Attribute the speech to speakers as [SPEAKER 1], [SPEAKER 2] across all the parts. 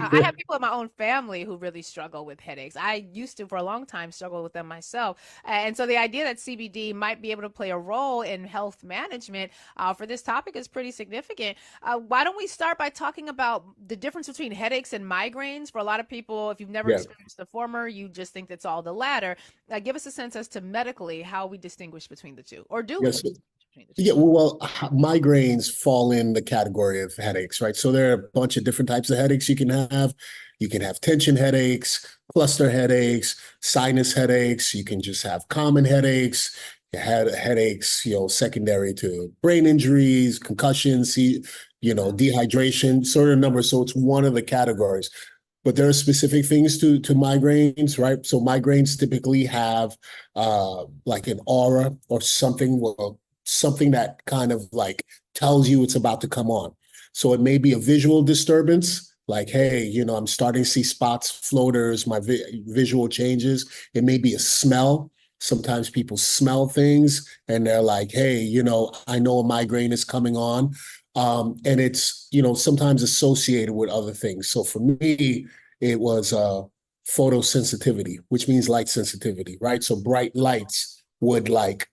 [SPEAKER 1] I have people in my own family who really struggle with headaches. I used to, for a long time, struggle with them myself. And so the idea that CBD might be able to play a role in health management for this topic is pretty significant. Why don't we start by talking about the difference between headaches and migraines? For a lot of people, if you've never
[SPEAKER 2] Yeah.
[SPEAKER 1] experienced the former, you just think that's all the latter. Give us a sense as to medically how we distinguish between the two, or do we
[SPEAKER 2] Yes.
[SPEAKER 1] distinguish between the two?
[SPEAKER 2] Yeah, migraines fall in the category of headaches, right? So there are a bunch of different types of headaches you can have. You can have tension headaches, cluster headaches, sinus headaches. You can just have common headaches. You had headaches, secondary to brain injuries, concussions, dehydration, certain numbers. So it's one of the categories. But there are specific things to migraines, right? So migraines typically have like an aura or something, well, something that kind of like tells you it's about to come on. So it may be a visual disturbance, like, hey, I'm starting to see spots, floaters, my visual changes. It may be a smell. Sometimes people smell things and they're like, hey, I know a migraine is coming on. And it's, sometimes associated with other things. So for me, it was photosensitivity, which means light sensitivity, right? So bright lights would like,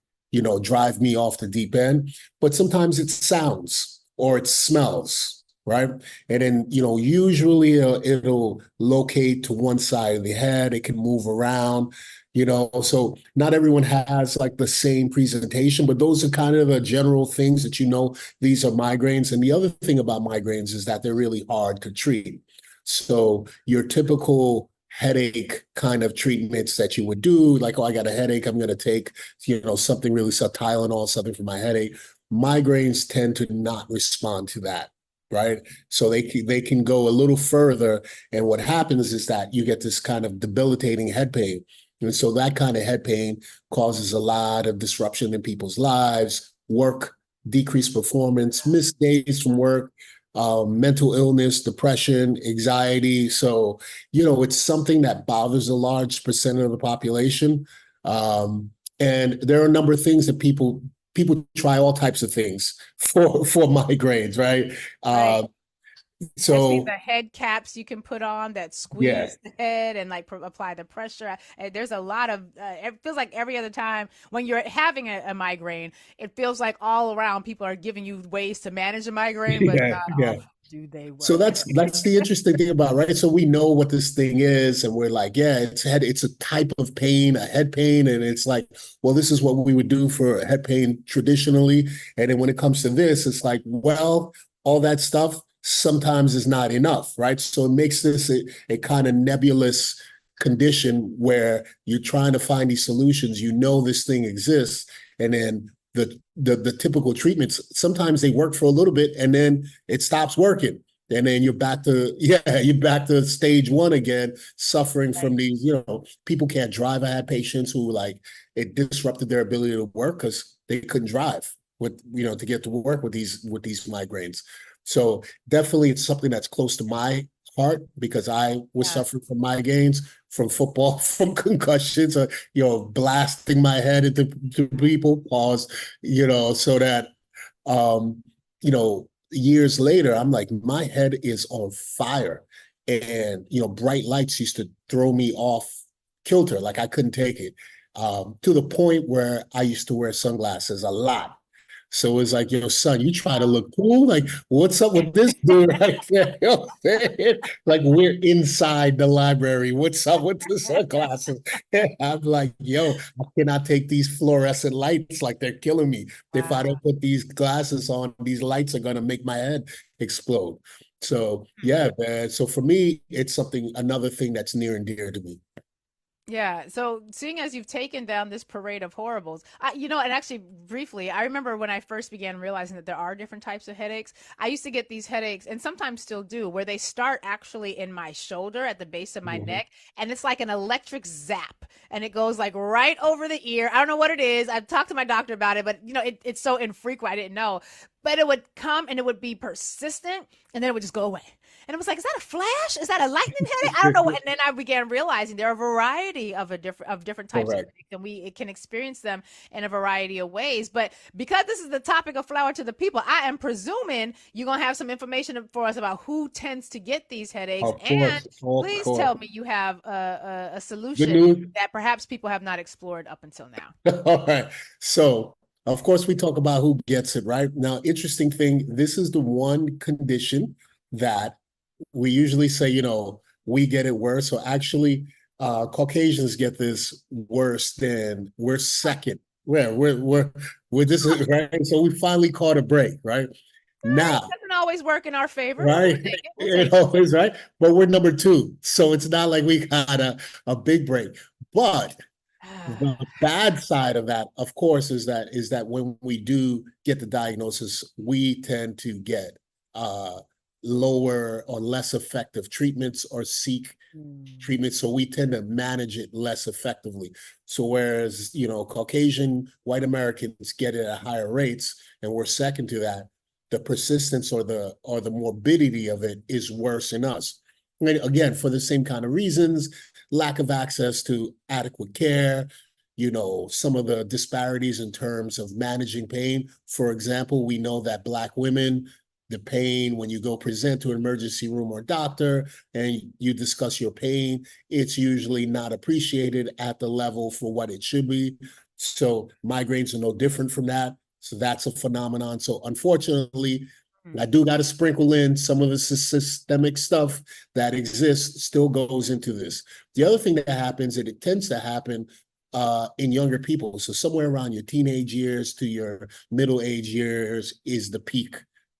[SPEAKER 2] drive me off the deep end. But sometimes it sounds or it smells, right? And then, usually it'll locate to one side of the head. It can move around, so not everyone has like the same presentation, but those are kind of the general things that these are migraines. And the other thing about migraines is that they're really hard to treat. So your typical headache kind of treatments that you would do, like, oh, I got a headache, I'm going to take, something really, so Tylenol, something for my headache. Migraines tend to not respond to that, right? So they can go a little further, and what happens is that you get this kind of debilitating head pain. And so that kind of head pain causes a lot of disruption in people's lives, work, decreased performance, missed days from work, mental illness, depression, anxiety. So, it's something that bothers a large percent of the population. And there are a number of things that people try all types of things for migraines, right?
[SPEAKER 1] Right. I've seen
[SPEAKER 2] So
[SPEAKER 1] the head caps you can put on that
[SPEAKER 2] yeah,
[SPEAKER 1] squeeze the head and like apply the pressure. There's a lot of, it feels like every other time when you're having a migraine, it feels like all around people are giving you ways to manage a migraine, but
[SPEAKER 2] yeah,
[SPEAKER 1] not
[SPEAKER 2] yeah.
[SPEAKER 1] often do they
[SPEAKER 2] So
[SPEAKER 1] work.
[SPEAKER 2] that's the interesting thing about, right? So we know what this thing is, and we're like, yeah, it's a type of pain, a head pain, and it's like, well, this is what we would do for head pain traditionally. And then when it comes to this, it's like, well, all that stuff sometimes is not enough, right? So it makes this a kind of nebulous condition where you're trying to find these solutions. This thing exists, and then the typical treatments sometimes they work for a little bit, and then it stops working, and then you're back to you're back to stage one again, suffering from
[SPEAKER 1] Right.
[SPEAKER 2] these, people can't drive. I had patients who like it disrupted their ability to work because they couldn't drive with, to get to work with these migraines. So definitely it's something that's close to my heart because I was
[SPEAKER 1] Yeah.
[SPEAKER 2] suffering from migraines from football, from concussions, blasting my head into to people, pause, so that years later, I'm like, my head is on fire. And, bright lights used to throw me off kilter. Like I couldn't take it. To the point where I used to wear sunglasses a lot. So it's like, son, you try to
[SPEAKER 1] Wow.
[SPEAKER 2] look cool. Like, what's up with this dude right there? Like, we're inside the library. What's up with the sunglasses? I'm like, I cannot take these fluorescent lights. Like, they're killing me. If I
[SPEAKER 1] Wow.
[SPEAKER 2] don't put these glasses on, these lights are going to make my head explode. So,
[SPEAKER 1] Hmm.
[SPEAKER 2] yeah, man. So for me, it's another thing that's near and dear to me.
[SPEAKER 1] Yeah. So, seeing as you've taken down this parade of horribles, and actually briefly, I remember when I first began realizing that there are different types of headaches. I used to get these headaches, and sometimes still do, where they start actually in my shoulder at the base of my
[SPEAKER 2] Mhm.
[SPEAKER 1] neck, and it's like an electric zap, and it goes like right over the ear. I don't know what it is. I've talked to my doctor about it, but it's so infrequent. I didn't know, but it would come and it would be persistent, and then it would just go away. And it was like, is that a flash? Is that a lightning headache? I don't know. And then I began realizing there are a variety of different types of
[SPEAKER 2] Correct.
[SPEAKER 1] headaches, and we can experience them in a variety of ways. But because this is the topic of Flower to the People, I am presuming you're gonna have some information for us about who tends to get these headaches,
[SPEAKER 2] Of
[SPEAKER 1] and
[SPEAKER 2] course, of
[SPEAKER 1] please
[SPEAKER 2] course.
[SPEAKER 1] tell me you have a
[SPEAKER 2] Good
[SPEAKER 1] solution
[SPEAKER 2] news.
[SPEAKER 1] that perhaps people have not explored up until now.
[SPEAKER 2] All right. So, of course, we talk about who gets it, right? Now, interesting thing, this is the one condition that we usually say, we get it worse. So actually, Caucasians get this worse than we're second. We're this is right. So we finally caught a break, right?
[SPEAKER 1] It
[SPEAKER 2] Now,
[SPEAKER 1] doesn't always work in our favor, but we'll
[SPEAKER 2] right?
[SPEAKER 1] take it. We'll
[SPEAKER 2] It
[SPEAKER 1] take it.
[SPEAKER 2] always right, but we're number two. So it's not like we got a big break. But the bad side of that, of course, is that when we do get the diagnosis, we tend to get lower or less effective treatments or seek treatment. So we tend to manage it less effectively. So whereas, Caucasian white Americans get it at higher rates, and we're second to that, the persistence or the morbidity of it is worse in us. And again, for the same kind of reasons, lack of access to adequate care, some of the disparities in terms of managing pain. For example, we know that Black women, the pain when you go present to an emergency room or doctor and you discuss your pain, it's usually not appreciated at the level for what it should be. So migraines are no different from that. So that's a phenomenon. So unfortunately, I do got to sprinkle in some of the systemic stuff that exists still goes into this. The other thing that happens, and it tends to happen in younger people. So somewhere around your teenage years to your middle age years is the peak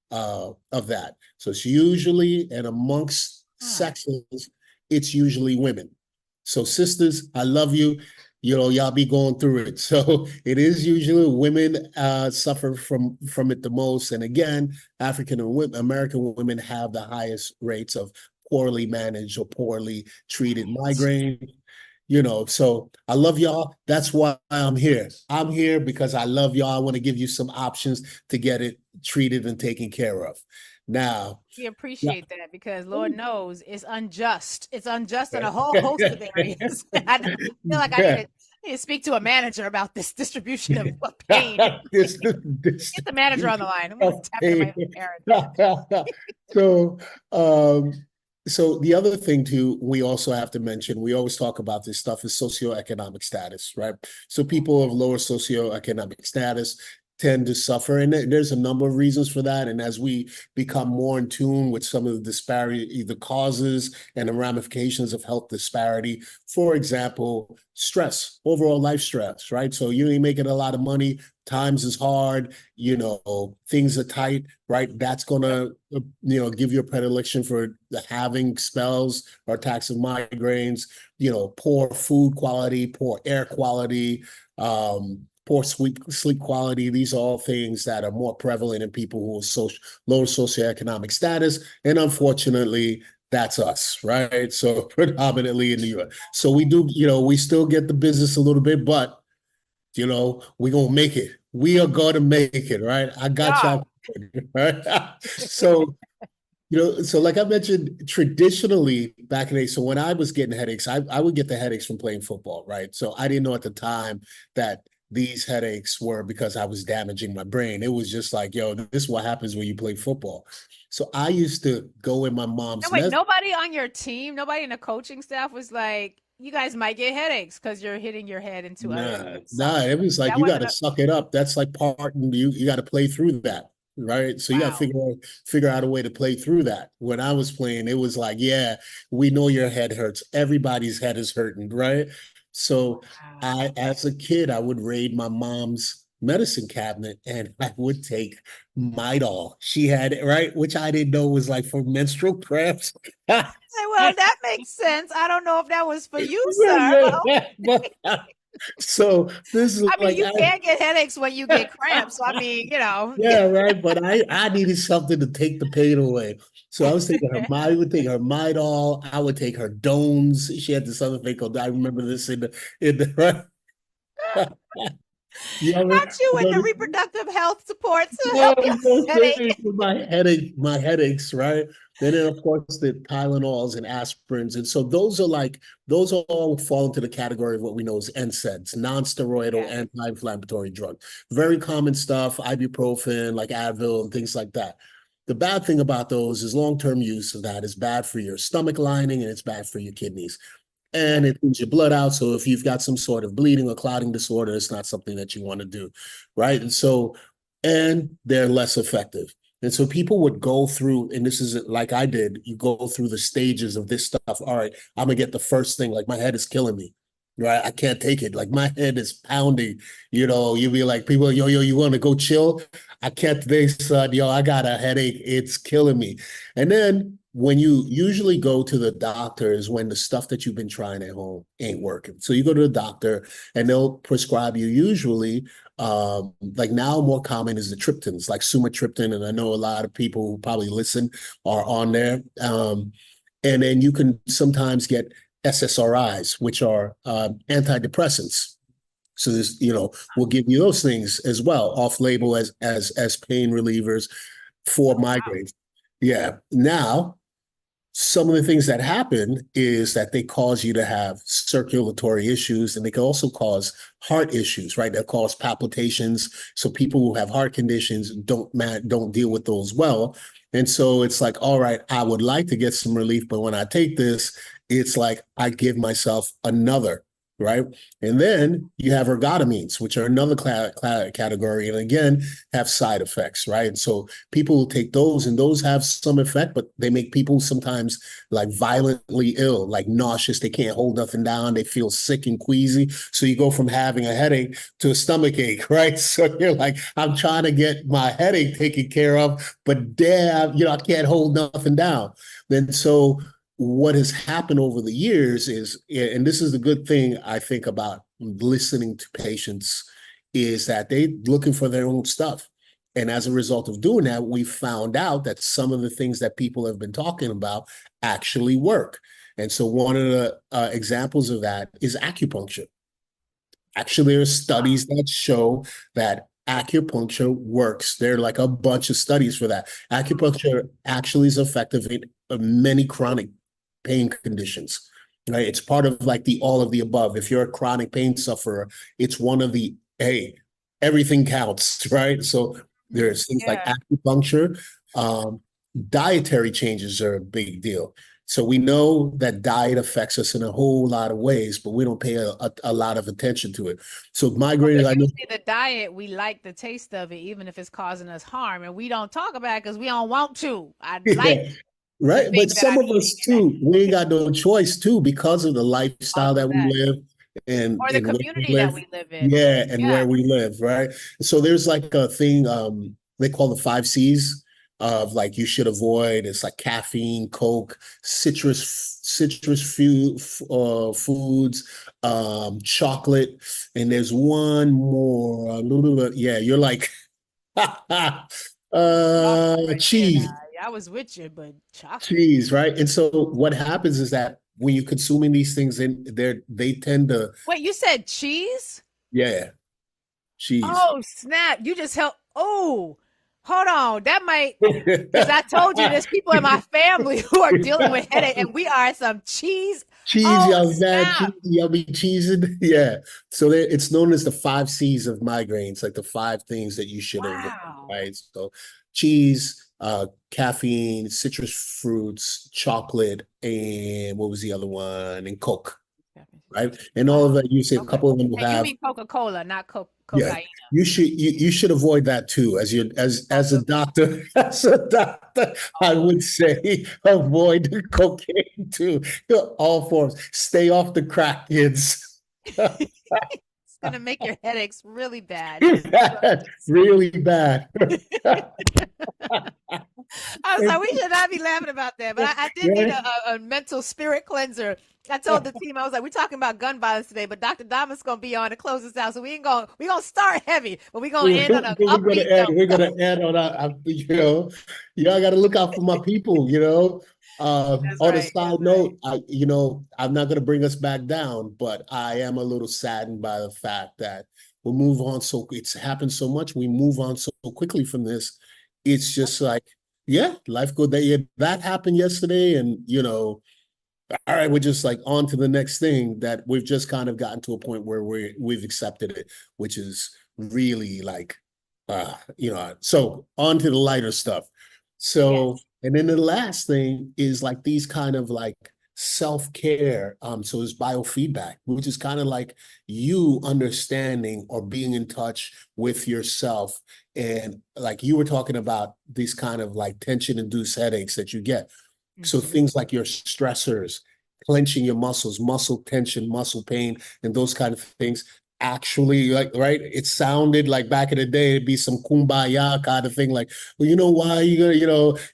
[SPEAKER 2] of that. So it's usually, and amongst sexes, it's usually women. So sisters, I love you. Y'all be going through it. So it is usually women suffer from it the most. And again, African and American women have the highest rates of poorly managed or poorly treated migraine. So I love y'all. That's why I'm here. I'm here because I love y'all. I want to give you some options to get it treated and taken care of. Now,
[SPEAKER 1] We appreciate that because Lord knows it's unjust. It's unjust in a whole host of areas. I feel like I need to speak to a manager about this distribution of pain. Get the manager on the line. I'm going to tap into my parents.
[SPEAKER 2] So the other thing too, we also have to mention, we always talk about this stuff is socioeconomic status, right? So people of lower socioeconomic status tend to suffer, and there's a number of reasons for that. And as we become more in tune with some of the disparity, the causes and the ramifications of health disparity, for example, stress, overall life stress, right? So you ain't making a lot of money, times is hard, things are tight, right? That's gonna, give you a predilection for having spells or attacks of migraines, poor food quality, poor air quality, poor sleep quality. These are all things that are more prevalent in people who are lower socioeconomic status. And unfortunately, that's us, right? So predominantly in the U.S. So we do, we still get the business a little bit, but, we're going to make it. We are going to make it, right? I got y'all. Right? So, so like I mentioned, traditionally back in the day, so when I was getting headaches, I would get the headaches from playing football, right? So I didn't know at the time that these headaches were because I was damaging my brain. It was just like, this is what happens when you play football. So I used to go in my mom's.
[SPEAKER 1] Wait, nobody on your team, nobody in the coaching staff was like, you guys might get headaches because you're hitting your head into other
[SPEAKER 2] Nah, it was like, you got to suck it up. That's like part, and you got to play through that. Right. So you got to figure out a way to play through that. When I was playing, it was like, yeah, we know your head hurts. Everybody's head is hurting. Right. So as a kid, I would raid my mom's medicine cabinet and I would take Midol. She had it, right, which I didn't know was like for menstrual cramps.
[SPEAKER 1] Well, that makes sense. I don't know if that was for you, sir.
[SPEAKER 2] So this is
[SPEAKER 1] you can't get headaches when you get cramps. So
[SPEAKER 2] Yeah, right. But I needed something to take the pain away. So I was taking her I would take her Midol. I would take her Dones. She had this other thing called, I remember this in the right.
[SPEAKER 1] Not you in the reproductive health support to help you
[SPEAKER 2] my headaches, right? And then, of course, the Tylenols and aspirins. And so those all fall into the category of what we know as NSAIDs, non-steroidal
[SPEAKER 1] Yeah.
[SPEAKER 2] anti-inflammatory drug. Very common stuff, ibuprofen, like Advil and things like that. The bad thing about those is long-term use of that is bad for your stomach lining and it's bad for your kidneys. And it thins your blood out. So if you've got some sort of bleeding or clotting disorder, it's not something that you want to do, right? And they're less effective. And so people would go through, and this is like I did, you go through the stages of this stuff. All right, I'm gonna get the first thing, like my head is killing me, right? I can't take it. Like my head is pounding, you'd be like, people, yo, you want to go chill? I can't today, son. Yo, I got a headache. It's killing me. And then when you usually go to the doctor is when the stuff that you've been trying at home ain't working. So you go to the doctor and they'll prescribe you usually like now more common is the triptans, like sumatriptan, and I know a lot of people who probably listen are on there. And then you can sometimes get SSRIs, which are antidepressants. So this, we'll give you those things as well, off label as pain relievers for migraines. Yeah. Now, some of the things that happen is that they cause you to have circulatory issues, and they can also cause heart issues, right? They'll cause palpitations. So people who have heart conditions don't deal with those well. And so it's like, all right, I would like to get some relief, but when I take this, it's like I give myself another, right? And then you have ergotamines, which are another category, and again, have side effects, right? And so people will take those, and those have some effect, but they make people sometimes like violently ill, like nauseous. They can't hold nothing down. They feel sick and queasy. So you go from having a headache to a stomach ache, right? So you're like, I'm trying to get my headache taken care of, but damn, I can't hold nothing down. Then so what has happened over the years is, and this is the good thing I think about listening to patients, is that they're looking for their own stuff. And as a result of doing that, we found out that some of the things that people have been talking about actually work. And so one of the examples of that is acupuncture. Actually, there are studies that show that acupuncture works. There are like a bunch of studies for that. Acupuncture actually is effective in many chronic pain conditions, right? It's part of like the all of the above. If you're a chronic pain sufferer, it's one of the, hey, everything counts, right? So there's things like acupuncture. Dietary changes are a big deal. So we know that diet affects us in a whole lot of ways, but we don't pay a lot of attention to it. So migraine, I know
[SPEAKER 1] the diet, we like the taste of it, even if it's causing us harm, and we don't talk about it because we don't want to. I like
[SPEAKER 2] right.
[SPEAKER 1] the
[SPEAKER 2] But
[SPEAKER 1] things that
[SPEAKER 2] some
[SPEAKER 1] I'm
[SPEAKER 2] of us too, we ain't got no choice too, because of the lifestyle that we live and
[SPEAKER 1] or the
[SPEAKER 2] where we
[SPEAKER 1] community that
[SPEAKER 2] live.
[SPEAKER 1] we live in.
[SPEAKER 2] Yeah, and where we live, right? So there's like a thing they call the 5 C's of like you should avoid. It's like caffeine, Coke, foods, chocolate, and there's one more. Yeah, you're like
[SPEAKER 1] Right there now.
[SPEAKER 2] cheese.
[SPEAKER 1] I was with you, but chocolate.
[SPEAKER 2] Cheese, right? And so what happens is that when you're consuming these things in there, they tend to,
[SPEAKER 1] Wait, you said cheese?
[SPEAKER 2] yeah, cheese.
[SPEAKER 1] Oh, snap. You just helped. Oh, hold on. That might, because I told you there's people in my family who are dealing with headache, and we are some cheese.
[SPEAKER 2] Cheese,
[SPEAKER 1] Oh,
[SPEAKER 2] y'all bad cheese,
[SPEAKER 1] snap.
[SPEAKER 2] y'all be cheesing. Yeah. So it's known as the 5 C's of migraines, like the 5 things that you should avoid,
[SPEAKER 1] Wow.
[SPEAKER 2] right? So cheese, caffeine, citrus fruits, chocolate, and what was the other one? And Coke, right? And all of that, you say a
[SPEAKER 1] Okay.
[SPEAKER 2] couple of them will
[SPEAKER 1] And you
[SPEAKER 2] have.
[SPEAKER 1] mean Coca-Cola, not
[SPEAKER 2] Yeah,
[SPEAKER 1] cocaine.
[SPEAKER 2] you should avoid that too. As a doctor, as a doctor, I would say avoid the cocaine too. All forms. Stay off the crack, kids.
[SPEAKER 1] It's gonna make your headaches really bad.
[SPEAKER 2] Really bad.
[SPEAKER 1] I was like, we should not be laughing about that, but I did need a mental spirit cleanser. I told the team, I was like, we're talking about gun violence today, but Dr. Damas gonna be on to close us out, so we gonna start heavy, but we're gonna end on an upbeat note.
[SPEAKER 2] We're gonna end on y'all got to look out for my people.
[SPEAKER 1] That's
[SPEAKER 2] On a
[SPEAKER 1] right.
[SPEAKER 2] side note, I'm not gonna bring us back down, but I am a little saddened by the fact that we'll move on. So it's happened so much. We move on so quickly from this. It's just like, Yeah, life go that, yeah, that happened yesterday, and all right, we're just like on to the next thing, that we've just kind of gotten to a point where we've accepted it, which is really like so on to the lighter stuff. So,
[SPEAKER 1] Yes.
[SPEAKER 2] and then the last thing is like these kind of like self-care. So it's biofeedback, which is kind of like you understanding or being in touch with yourself. And like you were talking about these kind of like tension-induced headaches that you get. So
[SPEAKER 1] Hmm.
[SPEAKER 2] things like your stressors, clenching your muscles, muscle tension, muscle pain, and those kind of things actually, like, right? It sounded like back in the day, it'd be some kumbaya kind of thing. Like, well, you know why you gonna,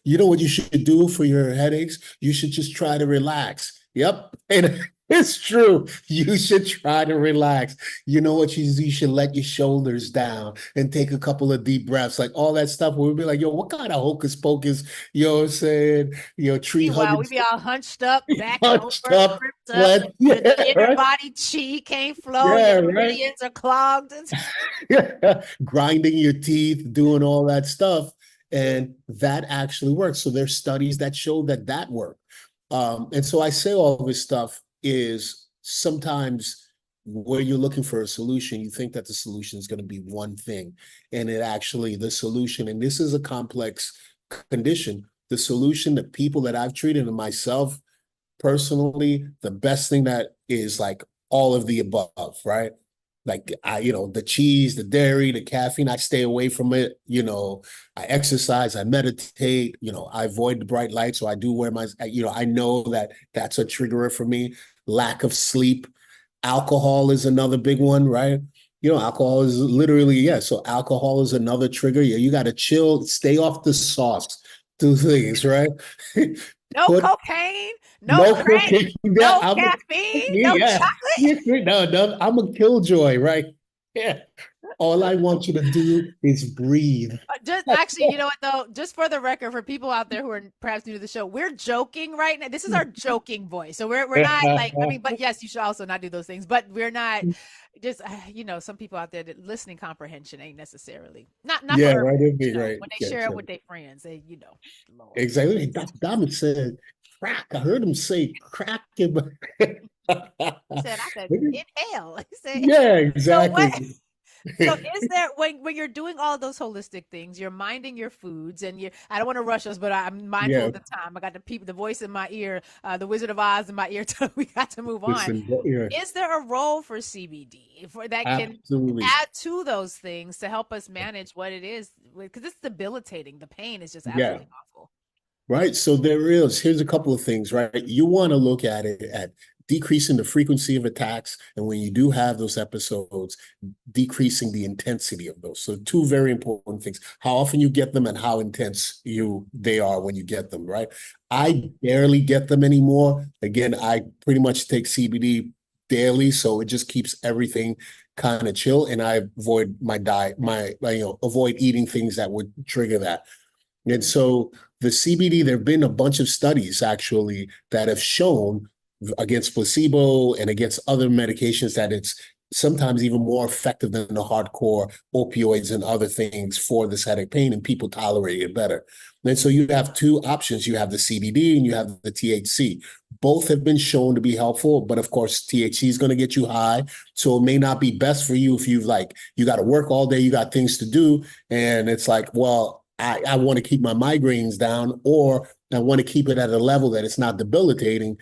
[SPEAKER 2] you know what you should do for your headaches? You should just try to relax. Yep. And it's true. You should try to relax. You know what you should let your shoulders down and take a couple of deep breaths, like all that stuff. We'll be like, yo, what kind of hocus pocus, you know what I'm saying? Tree
[SPEAKER 1] Meanwhile,
[SPEAKER 2] hugging,
[SPEAKER 1] we be all hunched up, back
[SPEAKER 2] hunched
[SPEAKER 1] over,
[SPEAKER 2] up,
[SPEAKER 1] crimped up.
[SPEAKER 2] fled.
[SPEAKER 1] Your
[SPEAKER 2] Yeah,
[SPEAKER 1] inner
[SPEAKER 2] right.
[SPEAKER 1] body chi can't flow. Your
[SPEAKER 2] Yeah, right.
[SPEAKER 1] meridians are clogged.
[SPEAKER 2] Grinding your teeth, doing all that stuff. And that actually works. So there's studies that show that that work. And so I say all this stuff is sometimes where you're looking for a solution, you think that the solution is going to be one thing. And it actually, the solution, and this is a complex condition, the solution that people that I've treated and myself personally, the best thing that is like all of the above, right? Like the cheese, the dairy, the caffeine, I stay away from it. I exercise, I meditate, I avoid the bright lights. So I do wear I know that that's a triggerer for me. Lack of sleep. Alcohol is another big one, right? Alcohol is literally, yeah. So alcohol is another trigger. Yeah, you got to chill, stay off the sauce, two things, right?
[SPEAKER 1] No
[SPEAKER 2] Put
[SPEAKER 1] cocaine, no
[SPEAKER 2] no
[SPEAKER 1] crack,
[SPEAKER 2] cooking. Yeah,
[SPEAKER 1] no caffeine, no
[SPEAKER 2] yeah.
[SPEAKER 1] chocolate.
[SPEAKER 2] No, no, I'm a killjoy, right? Yeah. All I want you to do is breathe.
[SPEAKER 1] Just actually, you know what though? Just for the record, for people out there who are perhaps new to the show, we're joking right now. This is our joking voice, so we're not like, I mean, but yes, you should also not do those things. But we're not just some people out there that listening comprehension ain't necessarily not for
[SPEAKER 2] Yeah,
[SPEAKER 1] everyone.
[SPEAKER 2] right. It'd be right.
[SPEAKER 1] When they
[SPEAKER 2] Yeah,
[SPEAKER 1] share it
[SPEAKER 2] so
[SPEAKER 1] with their friends, they Lord.
[SPEAKER 2] exactly. Hey, Dr. Damas said crack. I heard him say crack.
[SPEAKER 1] He said, I said inhale. He said,
[SPEAKER 2] Yeah,
[SPEAKER 1] so what?
[SPEAKER 2] exactly.
[SPEAKER 1] So is there when you're doing all those holistic things, you're minding your foods and you I don't want to rush us, but I'm mindful
[SPEAKER 2] Yeah,
[SPEAKER 1] of the time. I got the voice in my ear, the Wizard of Oz in my ear, so we got to move on.
[SPEAKER 2] listen, yeah,
[SPEAKER 1] Is there a role for CBD for that can
[SPEAKER 2] absolutely.
[SPEAKER 1] add to those things to help us manage what it is? Because it's debilitating. The pain is just
[SPEAKER 2] Yeah.
[SPEAKER 1] absolutely awful.
[SPEAKER 2] Right. So here's a couple of things, right? You want to look at it at decreasing the frequency of attacks. And when you do have those episodes, decreasing the intensity of those. So two very important things, how often you get them and how intense they are when you get them, right? I barely get them anymore. Again, I pretty much take CBD daily. So it just keeps everything kind of chill. And I avoid my diet, avoid eating things that would trigger that. And so the CBD, there have been a bunch of studies actually that have shown against placebo and against other medications that it's sometimes even more effective than the hardcore opioids and other things for this headache pain, and people tolerate it better. And so you have two options. You have the CBD and you have the THC. Both have been shown to be helpful, but of course, THC is going to get you high. So it may not be best for you if you got to work all day, you got things to do. And it's like, well, I want to keep my migraines down, or I want to keep it at a level that it's not debilitating.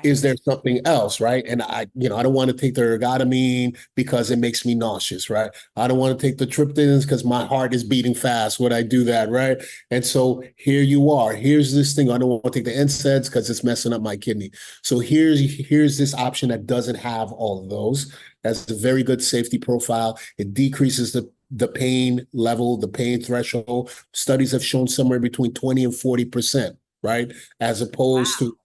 [SPEAKER 2] Is
[SPEAKER 1] Right.
[SPEAKER 2] there something else, right? And I don't want to take the ergotamine because it makes me nauseous, right? I don't want to take the triptans because my heart is beating fast when I do that, right? And so here you are. Here's this thing. I don't want to take the NSAIDs because it's messing up my kidney. So here's this option that doesn't have all of those. That's a very good safety profile. It decreases the pain level, the pain threshold. Studies have shown somewhere between 20 and 40%, right? As opposed
[SPEAKER 1] Wow.
[SPEAKER 2] to,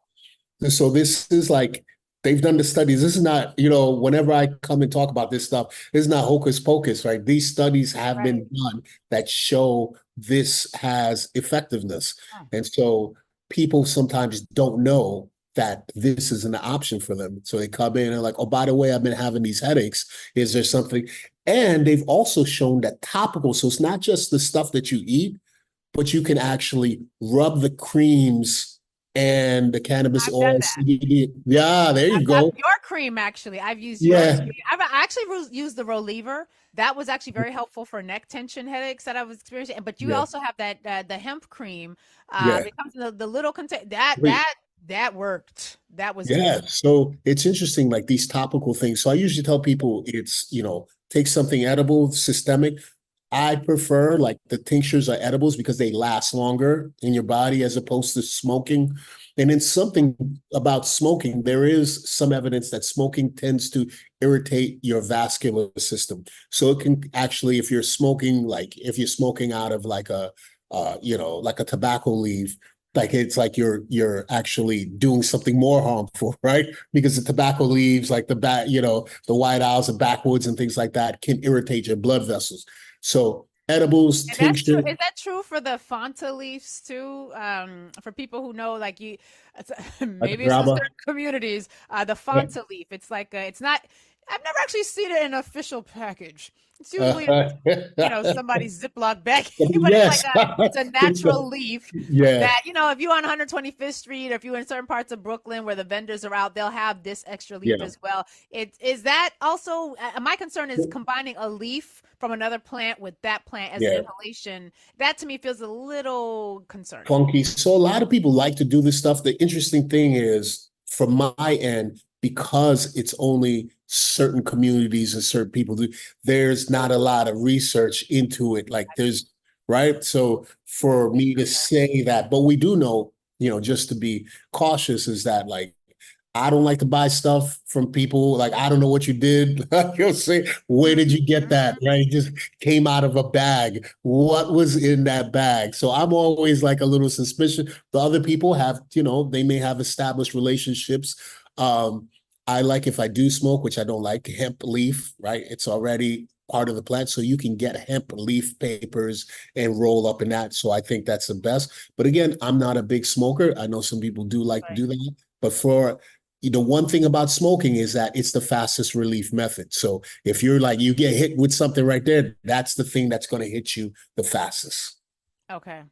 [SPEAKER 2] so this is like, they've done the studies. This is not, whenever I come and talk about this stuff, this is not hocus pocus, right? These studies have
[SPEAKER 1] Right.
[SPEAKER 2] been done that show this has effectiveness.
[SPEAKER 1] Mm.
[SPEAKER 2] And so people sometimes don't know that this is an option for them. So they come in and like, oh, by the way, I've been having these headaches. Is there something? And they've also shown that topical, so it's not just the stuff that you eat, but you can actually rub the creams and the cannabis
[SPEAKER 1] I've done
[SPEAKER 2] oil,
[SPEAKER 1] that.
[SPEAKER 2] CBD. Yeah, there you
[SPEAKER 1] I've
[SPEAKER 2] go.
[SPEAKER 1] your cream actually. I've used your
[SPEAKER 2] Yeah,
[SPEAKER 1] cream. I've actually used the reliever. That was actually very helpful for neck tension headaches that I was experiencing. But you
[SPEAKER 2] yeah,
[SPEAKER 1] also have that the hemp cream.
[SPEAKER 2] yeah.
[SPEAKER 1] It comes in the little contain that
[SPEAKER 2] Wait,
[SPEAKER 1] that worked. That was good.
[SPEAKER 2] yeah. So it's interesting, like these topical things. So I usually tell people it's, take something edible, systemic. I prefer like the tinctures or edibles because they last longer in your body as opposed to smoking. And then something about smoking, there is some evidence that smoking tends to irritate your vascular system. So it can actually, if you're smoking, like if you're smoking out of like like a tobacco leaf, like it's like you're actually doing something more harmful, right? Because the tobacco leaves, like the white owls and backwoods and things like that can irritate your blood vessels. So edibles,
[SPEAKER 1] And that's true.
[SPEAKER 2] tincture,
[SPEAKER 1] Is that true for the Fanta leaves too? For people who know, like
[SPEAKER 2] like
[SPEAKER 1] maybe it's in
[SPEAKER 2] grabba.
[SPEAKER 1] certain communities. The
[SPEAKER 2] Yeah.
[SPEAKER 1] Fanta leaf. It's like it's not. I've never actually seen it in an official package. It's usually in somebody's Ziploc bag, but it's like
[SPEAKER 2] Yes.
[SPEAKER 1] it's a
[SPEAKER 2] It's
[SPEAKER 1] natural leaf
[SPEAKER 2] yeah,
[SPEAKER 1] that if you're on 125th Street or if you're in certain parts of Brooklyn where the vendors are out, they'll have this extra leaf
[SPEAKER 2] yeah,
[SPEAKER 1] as well. It is that also. My concern is combining a leaf from another plant with that plant as an
[SPEAKER 2] yeah.
[SPEAKER 1] inhalation. That to me feels a little concerning.
[SPEAKER 2] Funky. So a lot of people like to do this stuff. The interesting thing is, from my end, because it's only certain communities and certain people do, there's not a lot of research into it. Like there's, right? So for me to say that, but we do know, just to be cautious, is that like I don't like to buy stuff from people. Like, I don't know what you did. You'll say, where did you get that? Right? It just came out of a bag. What was in that bag? So I'm always like a little suspicious. The other people have, they may have established relationships. I like, if I do smoke, which I don't like, hemp leaf, right? It's already part of the plant. So you can get hemp leaf papers and roll up in that. So I think that's the best. But again, I'm not a big smoker. I know some people do like to
[SPEAKER 1] Right.
[SPEAKER 2] do that. But for the one thing about smoking is that it's the fastest relief method. So if you're like, you get hit with something right there, that's the thing that's going to hit you the fastest.
[SPEAKER 1] Okay.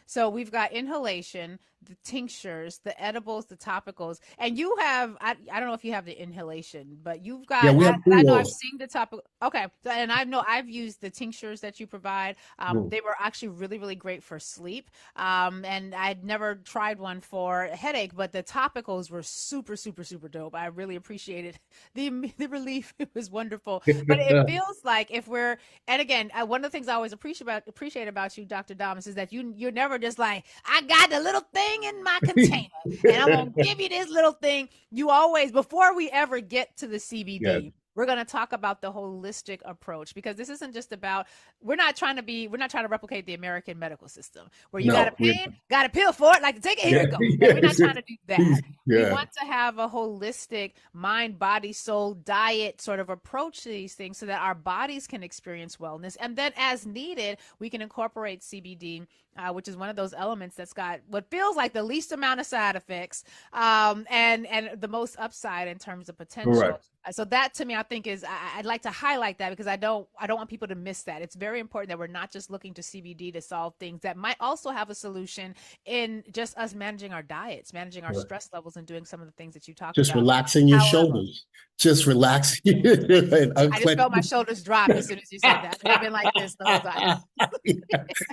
[SPEAKER 1] So we've got inhalation, the tinctures, the edibles, the topicals, and you have, I don't know if you have the inhalation, but you've
[SPEAKER 2] Yeah,
[SPEAKER 1] got,
[SPEAKER 2] we have
[SPEAKER 1] I know
[SPEAKER 2] pre-rolls.
[SPEAKER 1] I've seen the topical. Okay. And I know I've used the tinctures that you provide.
[SPEAKER 2] Mm.
[SPEAKER 1] They were actually really, really great for sleep. And I'd never tried one for a headache, but the topicals were super, super, super dope. I really appreciated the relief. It was wonderful. But it feels like if we're, and again, one of the things I always appreciate about you, Dr. Damas, is that you're never just like, I got the little thing in my container and I'm gonna give you this little thing. You always, before we ever get to the
[SPEAKER 2] Yeah.
[SPEAKER 1] CBD, we're going to talk about the holistic approach, because this isn't just about, we're not trying to replicate the American medical system where you got a
[SPEAKER 2] No,
[SPEAKER 1] pain, got a pill for it, like take it, here
[SPEAKER 2] yeah,
[SPEAKER 1] you go. Like, we're not
[SPEAKER 2] yes,
[SPEAKER 1] trying to do that. We
[SPEAKER 2] yeah,
[SPEAKER 1] want to have a holistic mind, body, soul, diet sort of approach to these things so that our bodies can experience wellness. And then as needed, we can incorporate CBD, which is one of those elements that's got what feels like the least amount of side effects, and the most upside in terms of potential.
[SPEAKER 2] correct.
[SPEAKER 1] So that to me, I think is I'd like to highlight that, because I don't want people to miss that. It's very important that we're not just looking to CBD to solve things that might also have a solution in just us managing our diets, managing our
[SPEAKER 2] Correct.
[SPEAKER 1] stress levels, and doing some of the things that you talked
[SPEAKER 2] Just
[SPEAKER 1] about.
[SPEAKER 2] relaxing your
[SPEAKER 1] However,
[SPEAKER 2] shoulders. Just relax. And
[SPEAKER 1] I just felt my
[SPEAKER 2] unclench.
[SPEAKER 1] shoulders drop as soon as you said that. I've been like this the whole time.
[SPEAKER 2] Yeah,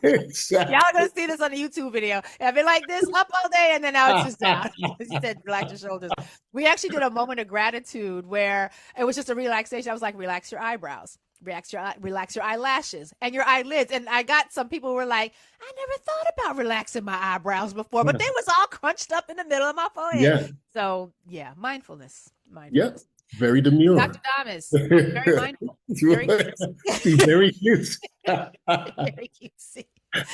[SPEAKER 1] Y'all are
[SPEAKER 2] exactly.
[SPEAKER 1] gonna see this on the YouTube video. I've been like this up all day, and then now it's just down. You said relax your shoulders. We actually did a moment of gratitude where it was just a relaxation. I was like, relax your eyebrows, relax your eyelashes and your eyelids. And I got some people who were like, I never thought about relaxing my eyebrows before, but they was all crunched up in the middle of my forehead.
[SPEAKER 2] Yeah,
[SPEAKER 1] So yeah, mindfulness,
[SPEAKER 2] yeah,
[SPEAKER 1] mindfulness.
[SPEAKER 2] very demure.
[SPEAKER 1] Dr. Damas, very mindful, very cute.
[SPEAKER 2] Very cute.
[SPEAKER 1] Very cutesy.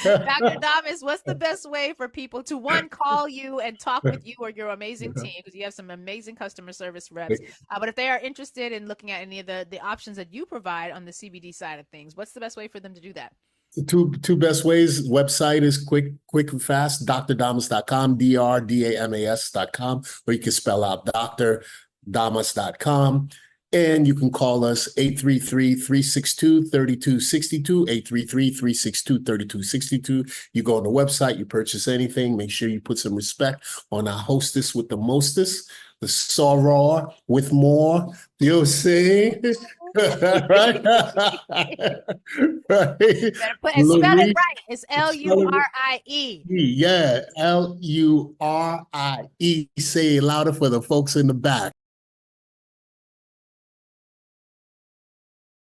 [SPEAKER 1] Dr. Damas, what's the best way for people to, one, call you and talk with you or your amazing team, because you have some amazing customer service reps. But if they are interested in looking at any of the options that you provide on the CBD side of things, what's the best way for them to do that?
[SPEAKER 2] The two best ways. Website is quick and fast, drdamas.com, drdamas.com, or you can spell out drdamas.com. And you can call us 833-362-3262, 833-362-3262. You go on the website, you purchase anything, make sure you put some respect on our hostess with the mostest, the soror with more. You'll see. Right? Right.
[SPEAKER 1] Better put and spell it
[SPEAKER 2] Lurie,
[SPEAKER 1] right. It's Lurie.
[SPEAKER 2] yeah, Lurie. Say it louder for the folks in the back.